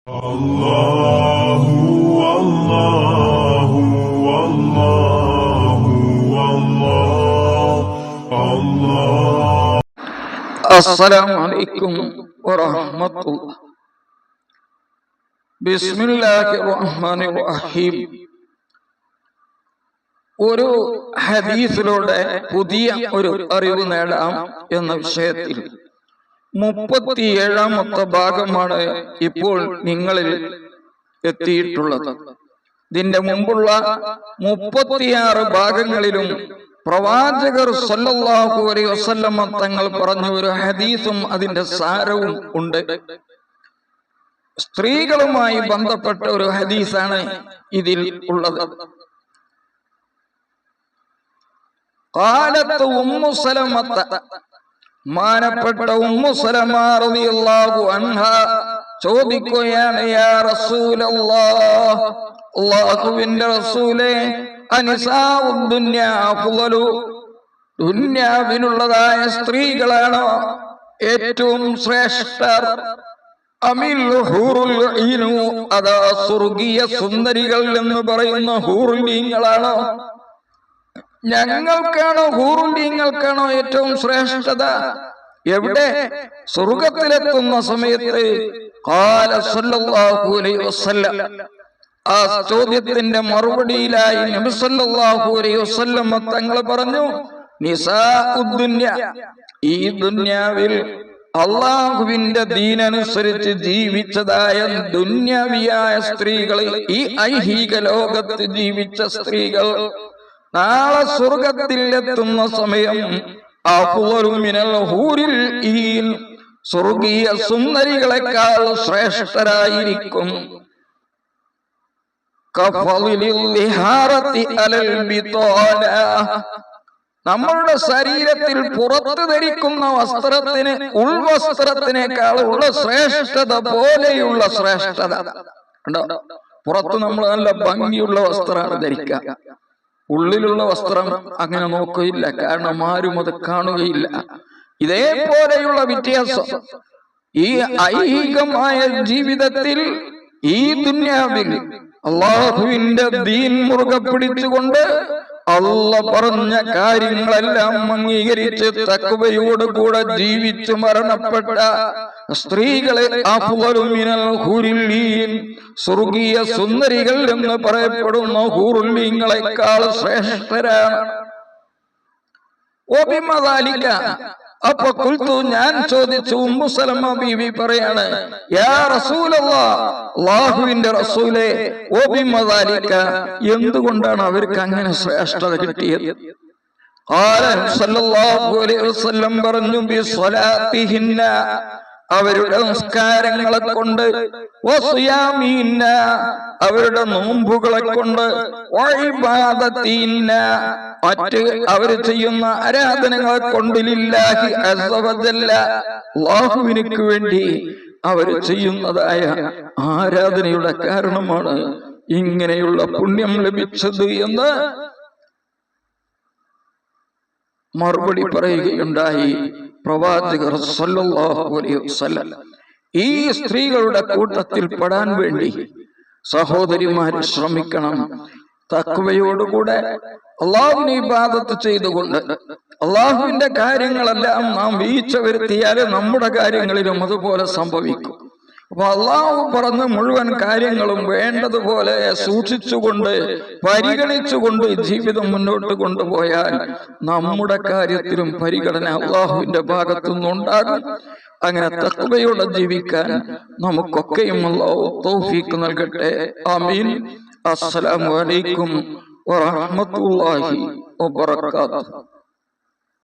അല്ലാഹു അല്ലാഹു അല്ലാഹു അല്ലാഹു. അസ്സലാമു അലൈക്കും വറഹ്മത്തുള്ളാഹി. ബിസ്മില്ലാഹിർ റഹ്മാനിർ റഹീം. ഒരു ഹദീസിലൂടെ പുതിയ ഒരു അറിവ് നേടാം എന്ന വിഷയത്തിൽ 37ാമത്തെ ഭാഗമാണ് ഇപ്പോൾ നിങ്ങളിൽ എത്തിയിട്ടുള്ളത്. ഇതിന്റെ മുമ്പുള്ള 36 ഭാഗങ്ങളിലും പ്രവാചകർ സല്ലല്ലാഹു അലൈഹി വസല്ലം തങ്ങൾ പറഞ്ഞ ഒരു ഹദീസും അതിന്റെ സാരവും ഉണ്ട്. സ്ത്രീകളുമായി ബന്ധപ്പെട്ട ഒരു ഹദീസാണ് ഇതിൽ ഉള്ളത്. ഖാലത്ത് ഉമ്മു സലമത്ത, മാനപ്പെട്ട ഉമ്മു സലമ റളിയല്ലാഹു അൻഹ ചോദിക്കുകയാണ്, യാ റസൂലല്ലാഹ്, അല്ലാഹുവിന്റെ റസൂലേ, അനിസാഉദ് ദുനിയാ അഫ്ളലു, ദുനിയാവിലുള്ളതായ സ്ത്രീകളാണോ ഏറ്റവും ശ്രേഷ്ഠർ, അമിൽ ഹൂറുൽ ഈനു, അതാ സ്വർഗീയ സുന്ദരികൾ എന്ന് പറയുന്ന ഹൂറുലീങ്ങളാണോ? ഞങ്ങൾക്കാണോ ഹൂറുലീങ്ങൾക്കാണോ ഏറ്റവും ശ്രേഷ്ഠത? എവിടെ? സ്വർഗത്തിലെത്തുന്ന സമയത്ത്. ഖാല സല്ലല്ലാഹു അലൈഹി വസല്ലം, ആ ചോദ്യത്തിന്റെ മറുപടിയിലായി നബി സല്ലല്ലാഹു അലൈഹി വസല്ലം തങ്ങൾ പറഞ്ഞു, നിസാഉദ് ദുനിയ, ഈ ദുനിയാവിൽ അള്ളാഹുവിന്റെ ദീനനുസരിച്ച് ജീവിച്ചതായ ദുന്യാവിയായ സ്ത്രീകൾ, ഈ ഐഹിക ലോകത്ത് ജീവിച്ച സ്ത്രീകൾ നാളെ സ്വർഗത്തിൽ എത്തുന്ന സമയം അഫ്ളലു മിനൽ ഹൂറിൽ ഈൻ, സ്വർഗീയ സുന്ദരികളെക്കാൾ ശ്രേഷ്ഠരായിരിക്കും. കഫളിൽ ലിഹാറത്തി അലൽ ബിതാന, നമ്മളുടെ ശരീരത്തിൽ പുറത്ത് ധരിക്കുന്ന വസ്ത്രത്തിന് ഉൾവസ്ത്രത്തിനേക്കാളുള്ള ശ്രേഷ്ഠത പോലെയുള്ള ശ്രേഷ്ഠത. പുറത്ത് നമ്മൾ നല്ല ഭംഗിയുള്ള വസ്ത്രമാണ് ധരിക്കുക, ഉള്ളിലുള്ള വസ്ത്രം അങ്ങനെ നോക്കുകയില്ല, കാരണം ആരും അത് കാണുകയില്ല. ഇതേപോലെയുള്ള വ്യത്യാസം ഈ ഐഹികമായ ജീവിതത്തിൽ, ഈ ദുനിയാവിൽ അള്ളാഹുവിന്റെ ദീൻ മുറുകെ പിടിച്ചുകൊണ്ട് അല്ലാഹ് പറഞ്ഞ കാര്യങ്ങളെല്ലാം അംഗീകരിച്ച് തഖ്വയോടുകൂടെ ജീവിച്ചു മരണപ്പെട്ട സ്ത്രീകളെ അഫ്ളലു മിനൽ ഹൂറിൽ ഈൻ, സ്വർഗീയ സുന്ദരികൾ എന്ന് പറയപ്പെടുന്ന ഹൂറുലീങ്ങളെക്കാൾ ശ്രേഷ്ഠരാണ്. ഒബിമദാലിക, അപ്പൊ ഖുൽതു, ഞാൻ ചോദിച്ചു, ഉമ്മു സലമ ബീവി പറയാണ്, യാ റസൂലല്ലാഹ്, അല്ലാഹുവിന്റെ റസൂലേ, ഒബിമദാലിക, എന്തുകൊണ്ടാണ് അവർക്ക് അങ്ങനെ ശ്രേഷ്ഠത കിട്ടിയത്? ഖാല സല്ലല്ലാഹു അലൈഹി വസല്ലം പറഞ്ഞു, ബിസ്വലാത്തിഹിന്ന, അവരുടെ നിസ്കാരങ്ങളെ കൊണ്ട്, വസിയാമിഹിന്ന, അവരുടെ നോമ്പുകളെ കൊണ്ട്, വഇബാദത്തിഹിന്ന, മറ്റ് അവർ ചെയ്യുന്ന ആരാധനകളെ കൊണ്ട്, ലില്ലാഹി അസ്സ വജല്ല, അല്ലാഹുവിനു വേണ്ടി അവർ ചെയ്യുന്നതായ ആരാധനയുടെ കാരണമാണ് ഇങ്ങനെയുള്ള പുണ്യം ലഭിച്ചത് എന്ന് മറുപടി പറയുകയുണ്ടായി പ്രവാചകർ സല്ലല്ലാഹു അലൈഹി വസല്ലം. ഈ സ്ത്രീകളുടെ കൂട്ടത്തിൽ പെടാൻ വേണ്ടി സഹോദരിമാര് ശ്രമിക്കണം. തഖ്വയോടുകൂടെ അള്ളാഹുവിനെ ഇബാദത്ത് ചെയ്തുകൊണ്ട് അള്ളാഹുവിന്റെ കാര്യങ്ങളെല്ലാം നാം വീഴ്ച വരുത്തിയാൽ നമ്മുടെ കാര്യങ്ങളിലും അതുപോലെ സംഭവിക്കും. അപ്പൊ അള്ളാഹു പറഞ്ഞ മുഴുവൻ കാര്യങ്ങളും വേണ്ടതുപോലെ സൂക്ഷിച്ചുകൊണ്ട് പരിഗണിച്ചുകൊണ്ട് ജീവിതം മുന്നോട്ട് കൊണ്ടുപോയാൽ നമ്മുടെ കാര്യത്തിലും പരിഗണന അള്ളാഹുവിന്റെ ഭാഗത്തുനിന്നുണ്ടാകും. അങ്ങനെ തഖ്വയോടെ ജീവിക്കാൻ നമുക്കൊക്കെയും അല്ലാഹു തൗഫീഖ് നൽകട്ടെ. ആമീൻ. അസ്സലാമു അലൈക്കും വറഹ്മത്തുള്ളാഹി വബറകാതുഹു.